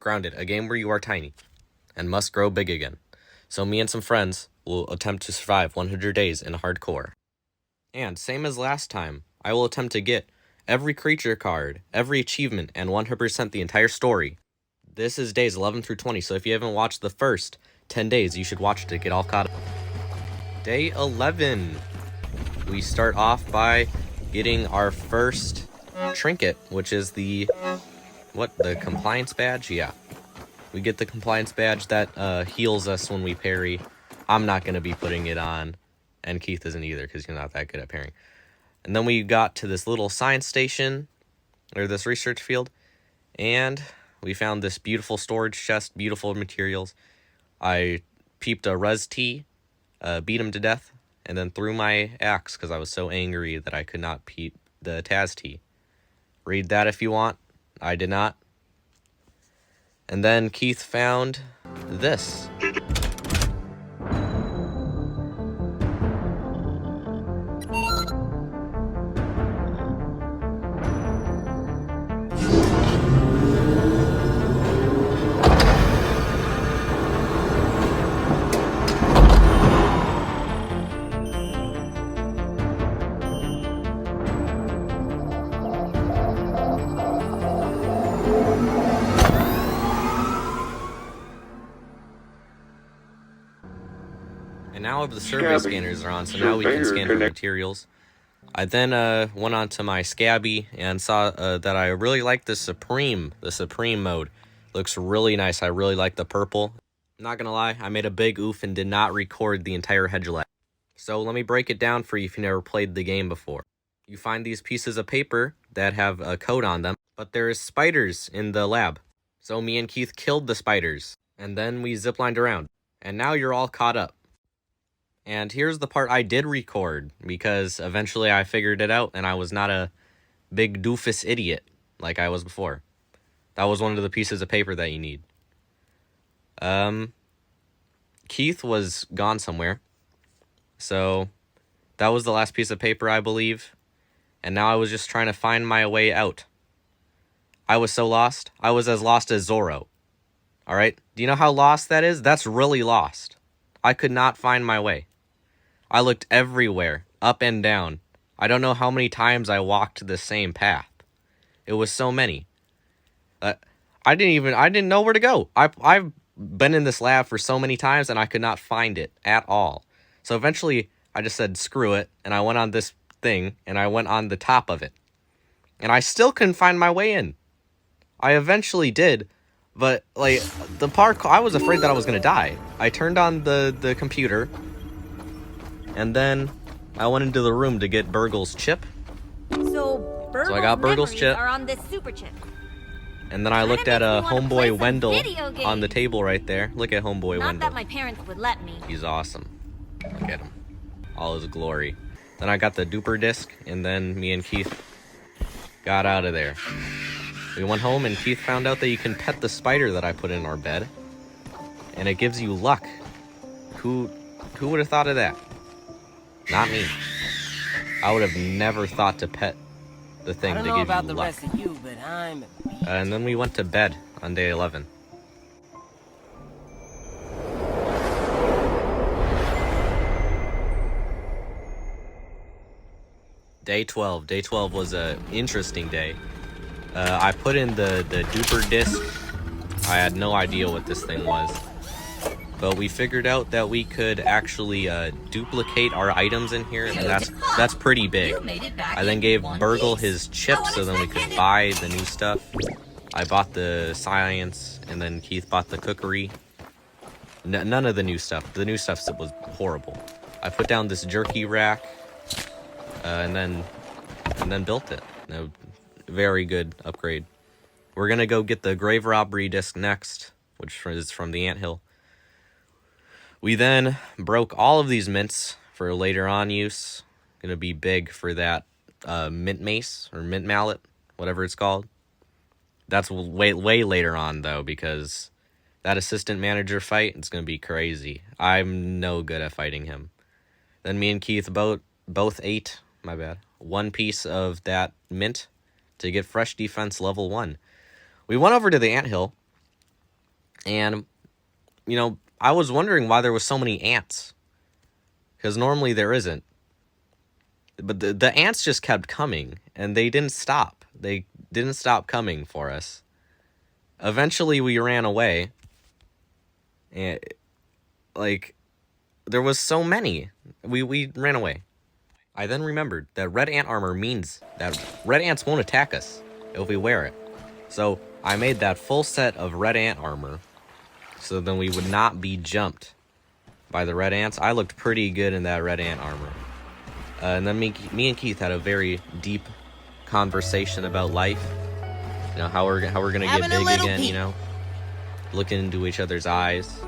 Grounded, a game where you are tiny and must grow big again. So me and some friends will attempt to survive 100 days in hardcore. And same as last time, I will attempt to get every creature card, every achievement, and 100% the entire story. This is days 11 through 20, so if you haven't watched the first 10 days, you should watch it to get all caught up. Day 11. We start off by getting our first trinket, which is the compliance badge? Yeah. We get the compliance badge that heals us when we parry. I'm not going to be putting it on, and Keith isn't either because he's not that good at parrying. And then we got to this little science station, or this research field, and we found this beautiful storage chest, beautiful materials. I peeped a Res T, beat him to death, and then threw my axe because I was so angry that I could not peep the Taz T. Read that if you want. I did not. And then Keith found this. And now the survey scanners are on, so now we can scan for materials. I then went on to my Scabby and saw that I really like the Supreme mode. Looks really nice. I really like the purple. Not gonna lie, I made a big oof and did not record the entire hedge lag. So let me break it down for you if you never played the game before. You find these pieces of paper that have a code on them, but there is spiders in the lab. So me and Keith killed the spiders, and then we ziplined around. And now you're all caught up. And here's the part I did record, because eventually I figured it out, and I was not a big doofus idiot like I was before. That was one of the pieces of paper that you need. Keith was gone somewhere. So that was the last piece of paper, I believe. And now I was just trying to find my way out. I was so lost. I was as lost as Zorro. Alright? Do you know how lost that is? That's really lost. I could not find my way. I looked everywhere, up and down. I don't know how many times I walked the same path. It was so many. I didn't know where to go. I've been in this lab for so many times and I could not find it at all. So eventually I just said screw it, and I went on this thing and I went on the top of it. And I still couldn't find my way in. I eventually did, but like the park, I was afraid that I was gonna die. I turned on the computer, and then I went into the room to get Burgle's chip. So I got Burgle's chip. Are on this super chip. And then I looked at Homeboy Wendell on the table right there. Look at Homeboy Wendell. Not that my parents would let me. He's awesome. Look at him. All his glory. Then I got the duper disc, and then me and Keith got out of there. We went home, and Keith found out that you can pet the spider that I put in our bed, and it gives you luck. Who would have thought of that? Not me. I would have never thought to pet the thing to give you luck. I don't know about the rest of you, but I'm... And then we went to bed on day 11. Day 12. Day 12 was an interesting day. I put in the duper disc. I had no idea what this thing was. But we figured out that we could actually duplicate our items in here, and that's pretty big. I then gave Burgle his chip so then we could buy the new stuff. I bought the science, and then Keith bought the cookery. None of the new stuff. The new stuff was horrible. I put down this jerky rack, and then built it. A very good upgrade. We're gonna go get the grave robbery disc next, which is from the anthill. We then broke all of these mints for later on use. Gonna be big for that mint mace or mint mallet, whatever it's called. That's way later on though, because that assistant manager fight, it's gonna be crazy. I'm no good at fighting him. Then me and Keith both ate, my bad, one piece of that mint to get fresh defense level 1. We went over to the anthill, And, I was wondering why there was so many ants. Because normally there isn't. But the ants just kept coming, and they didn't stop. They didn't stop coming for us. Eventually, we ran away. And, there was so many. We ran away. I then remembered that red ant armor means that red ants won't attack us if we wear it. So I made that full set of red ant armor so then we would not be jumped by the red ants. I looked pretty good in that red ant armor. And then me and Keith had a very deep conversation about life. How we're gonna get big again, looking into each other's eyes.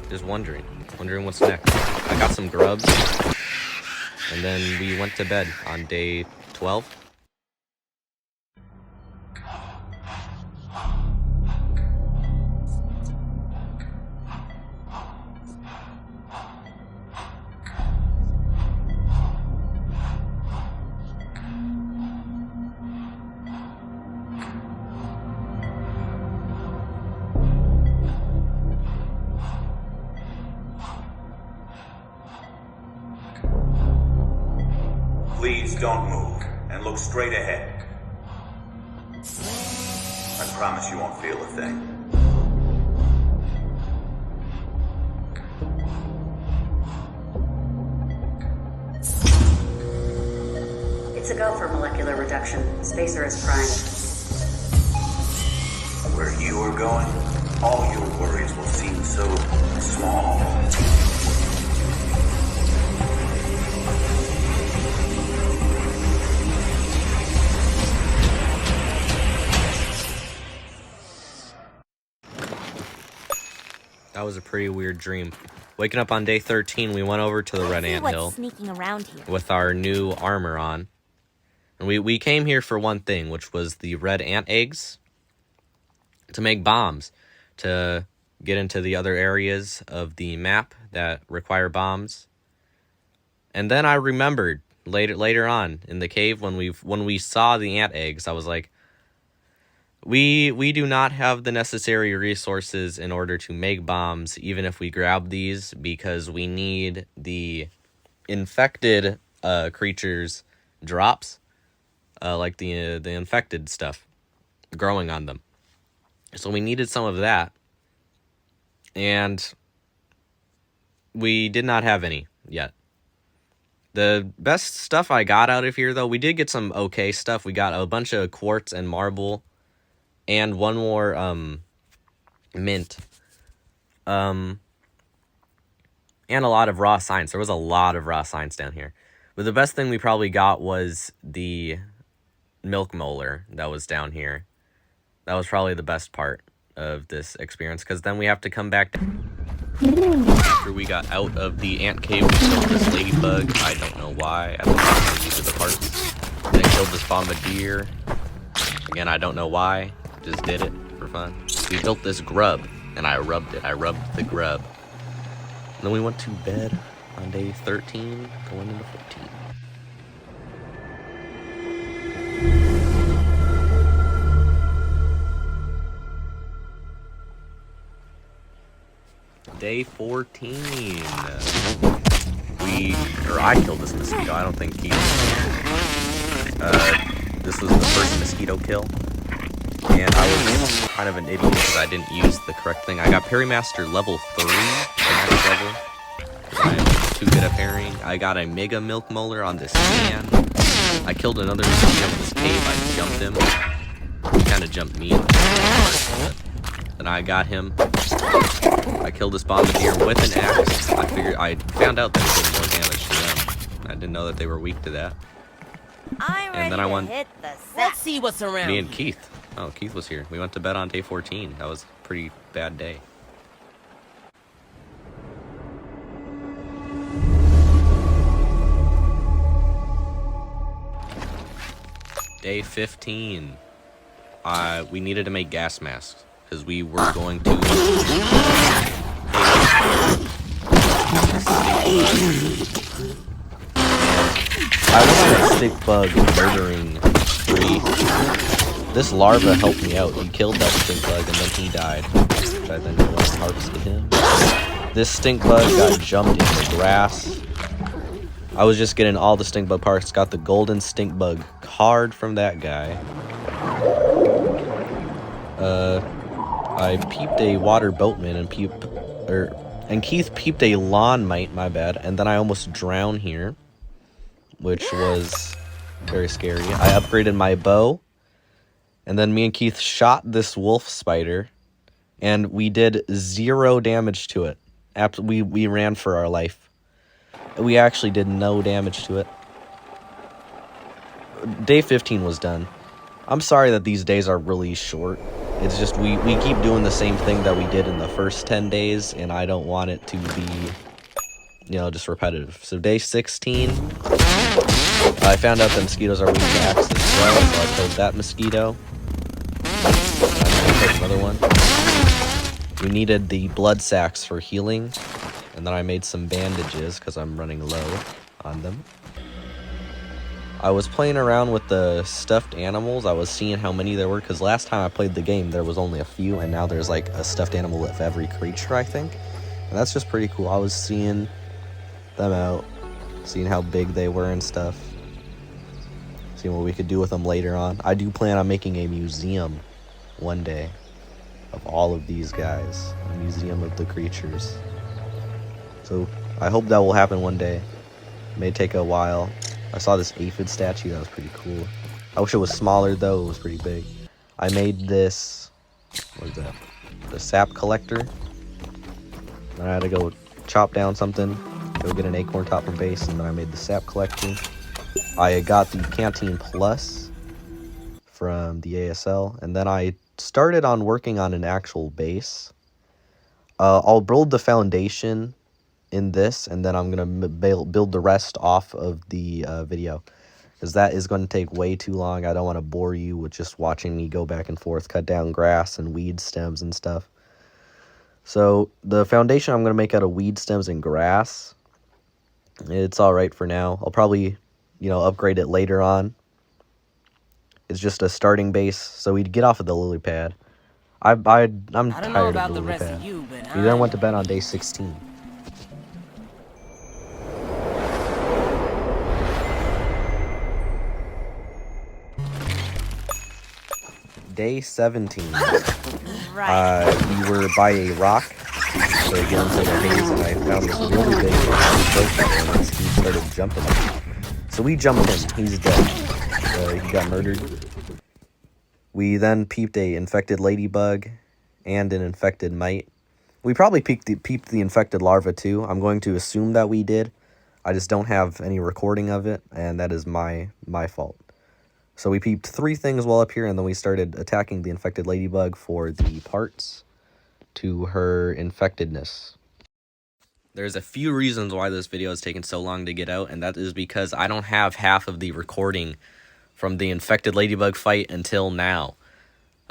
Just wondering what's next. I got some grubs. And then we went to bed on day 12. Please don't move and look straight ahead. I promise you won't feel a thing. It's a go for molecular reduction. Spacer is primed. Where you are going, all your worries will seem so small. That was a pretty weird dream. Waking up on day 13, we went over to the Red Ant Hill sneaking around here. with our new armor on. And we came here for one thing, which was the red ant eggs to make bombs, to get into the other areas of the map that require bombs. And then I remembered later on in the cave when we saw the ant eggs, I was like, we do not have the necessary resources in order to make bombs, even if we grab these, because we need the infected creatures drops, like the infected stuff growing on them. So we needed some of that, and we did not have any yet. The best stuff I got out of here, though, we did get some okay stuff. We got a bunch of quartz and marble, and one more mint, and a lot of raw science. There was a lot of raw science down here, but the best thing we probably got was the milk molar that was down here. That was probably the best part of this experience, because then we have to come back after we got out of the ant cave. We killed this ladybug. I don't know why. At the bottom, these are the parts. Then killed this bombardier. Again, I don't know why. Just did it for fun. We built this grub, and I rubbed it. I rubbed the grub. And then we went to bed on day 13, going into 14. Day 14. I killed this mosquito. I don't think he. This was the first mosquito kill. And I was kind of an idiot because I didn't use the correct thing. I got Parrymaster level 3, the next level. I'm too good at parrying. I got a Mega Milk Molar on this can. I killed another mosquito in this cave. I jumped him. He kind of jumped me. Then I got him. I killed this bombardier with an axe. I found out that it did more damage to them. I didn't know that they were weak to that. I'm then I won. hit the Let's see what's around. Me and Keith. Oh, Keith was here. We went to bed on day 14. That was a pretty bad day. Day 15. We needed to make gas masks because we were going to. I was on a stick bug murdering spree. This larva helped me out. He killed that stink bug and then he died. I then harvested him. This stink bug got jumped in the grass. I was just getting all the stink bug parts. Got the golden stink bug card from that guy. I peeped a water boatman and Keith peeped a lawn mite, my bad, and then I almost drowned here, which was very scary. I upgraded my bow, and then me and Keith shot this wolf spider, and we did 0 damage to it. We ran for our life. We actually did no damage to it. Day 15 was done. I'm sorry that these days are really short. It's just we keep doing the same thing that we did in the first 10 days, and I don't want it to be, you know, just repetitive. So day 16, I found out that mosquitoes are weak to axe as well, so I killed that mosquito. I'm gonna take another one. We needed the blood sacks for healing, and then I made some bandages because I'm running low on them. I was playing around with the stuffed animals. I was seeing how many there were, because last time I played the game there was only a few, and now there's like a stuffed animal of every creature, I think. And that's just pretty cool. I was seeing them out, seeing how big they were and stuff, seeing what we could do with them later on. I do plan on making a museum one day of all of these guys, a museum of the creatures. So I hope that will happen one day. It may take a while. I saw this aphid statue, that was pretty cool. I wish it was smaller though, it was pretty big. I made this, what is that? The sap collector. Then I had to go chop down something, go get an acorn top from base, and then I made the sap collector. I got the Canteen Plus from the ASL, and then I started on working on an actual base. I'll build the foundation in this, and then I'm gonna build the rest off of the video, because that is going to take way too long. I don't want to bore you with just watching me go back and forth, cut down grass and weed stems and stuff. So the foundation I'm going to make out of weed stems and grass. It's all right for now. I'll probably, you know, upgrade it later on. It's just a starting base, so we'd get off of the lily pad. I'm tired of the lily pad. We then went to bed on day 16. Day 17. Right. We were by a rock to get into the haze, and I found this really big broken, and he started jumping. So we jumped him. He's dead. He got murdered. We then peeped a infected ladybug and an infected mite. We probably peeped the infected larva too. I'm going to assume that we did. I just don't have any recording of it, and that is my fault. So we peeped 3 things while up here, and then we started attacking the infected ladybug for the parts to her infectedness. There's a few reasons why this video is taking so long to get out, and that is because I don't have half of the recording from the infected ladybug fight until now.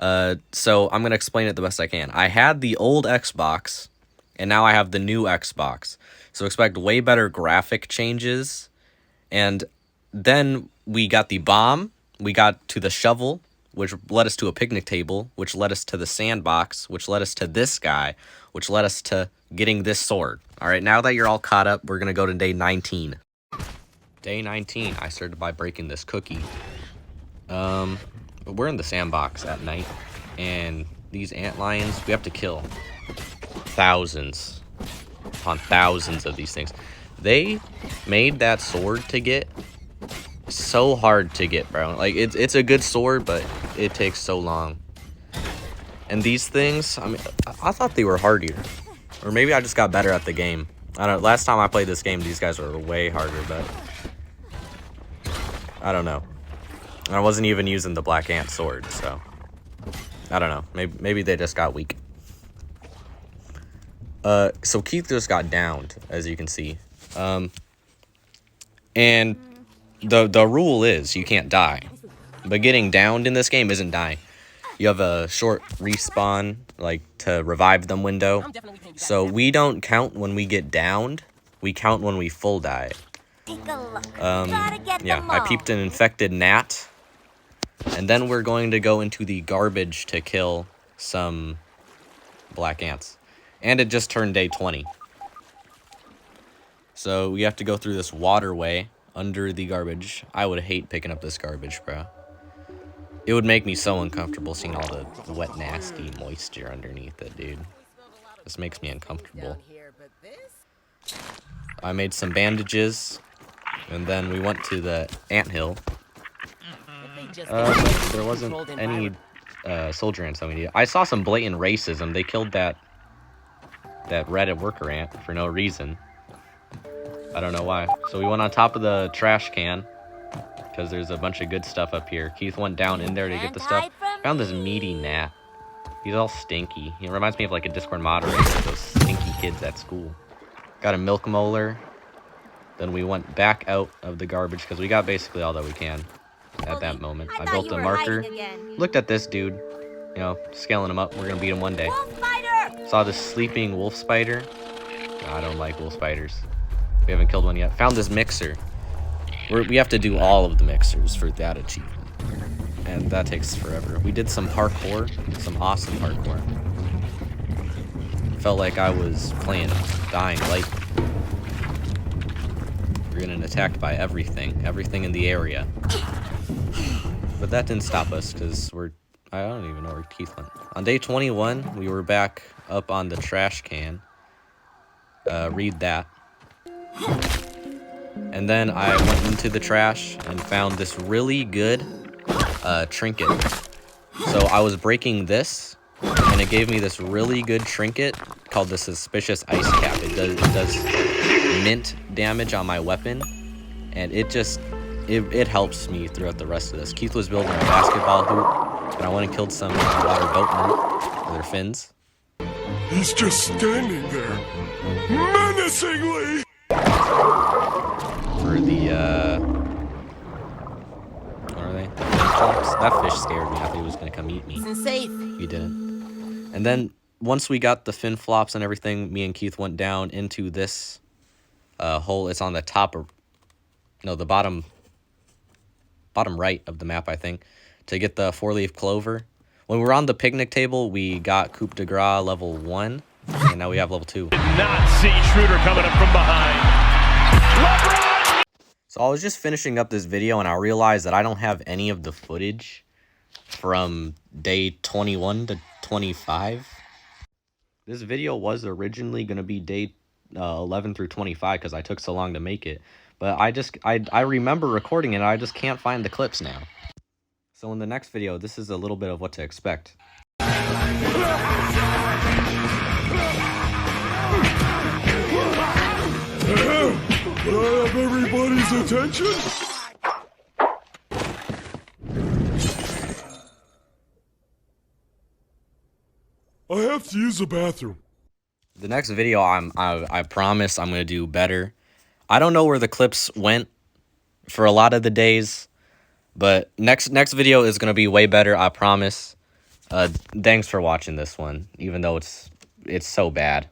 So I'm going to explain it the best I can. I had the old Xbox, and now I have the new Xbox. So expect way better graphic changes. And then we got the bomb. We got to the shovel, which led us to a picnic table, which led us to the sandbox, which led us to this guy, which led us to getting this sword. All right, now that you're all caught up, we're going to go to day 19. Day 19, I started by breaking this cookie. We're in the sandbox at night, and these antlions, we have to kill thousands upon thousands of these things. They made that sword to get so hard to get, bro. Like, it's a good sword, but it takes so long. And these things, I mean, I thought they were harder, or maybe I just got better at the game. I don't know. Last time I played this game, these guys were way harder, but I don't know. I wasn't even using the black ant sword, so I don't know. Maybe they just got weak. So Keith just got downed, as you can see. And the rule is you can't die. But getting downed in this game isn't dying. You have a short respawn, like, to revive them window. So we don't count when we get downed. We count when we full die. Take a look. Gotta get Yeah, them I all. peeped an infected gnat. And then we're going to go into the garbage to kill some black ants. And it just turned day 20. So we have to go through this waterway under the garbage. I would hate picking up this garbage, bro. It would make me so uncomfortable seeing all the wet, nasty moisture underneath it, dude. This makes me uncomfortable. I made some bandages, and then we went to the anthill. There wasn't any soldier ants that we needed. I saw some blatant racism. They killed that Reddit worker ant for no reason. I don't know why. So we went on top of the trash can, because there's a bunch of good stuff up here. Keith went down in there to get the stuff. Found this meaty gnat. He's all stinky. He reminds me of like a Discord moderator with those stinky kids at school. Got a milk molar. Then we went back out of the garbage because we got basically all that we can at that moment. I built a marker. Looked at this dude. You know, scaling him up. We're going to beat him one day. Saw this sleeping wolf spider. I don't like wolf spiders. We haven't killed one yet. Found this mixer. We have to do all of the mixers for that achievement. And that takes forever. We did some parkour. Some awesome parkour. Felt like I was playing Dying Light. We're getting attacked by everything. Everything in the area. But that didn't stop us, because I don't even know where Keith went. On day 21, we were back up on the trash can. Read that. And then I went into the trash and found this really good trinket. So I was breaking this, and it gave me this really good trinket called the Suspicious Ice Cap. It does mint damage on my weapon, and it helps me throughout the rest of this. Keith was building a basketball hoop, and I went and killed some water boatmen with their fins. He's just standing there, menacingly! For the, what are they? That fish scared me. I thought he was going to come eat me. Isn't safe. He didn't. And then, once we got the fin flops and everything, me and Keith went down into this hole. It's on the top of, no, the bottom right of the map, I think, to get the 4-leaf clover. When we were on the picnic table, we got Coup de Grace level 1, and now we have level 2. Did not see Schroeder coming up from behind. LeBron! So I was just finishing up this video, and I realized that I don't have any of the footage from day 21 to 25. This video was originally going to be day 11 through 25 because I took so long to make it. But I remember recording it, and I just can't find the clips now. So in the next video, this is a little bit of what to expect. Can I have everybody's attention? I have to use the bathroom. The next video, I promise I'm gonna do better. I don't know where the clips went for a lot of the days, but next video is gonna be way better. I promise. Thanks for watching this one, even though it's so bad.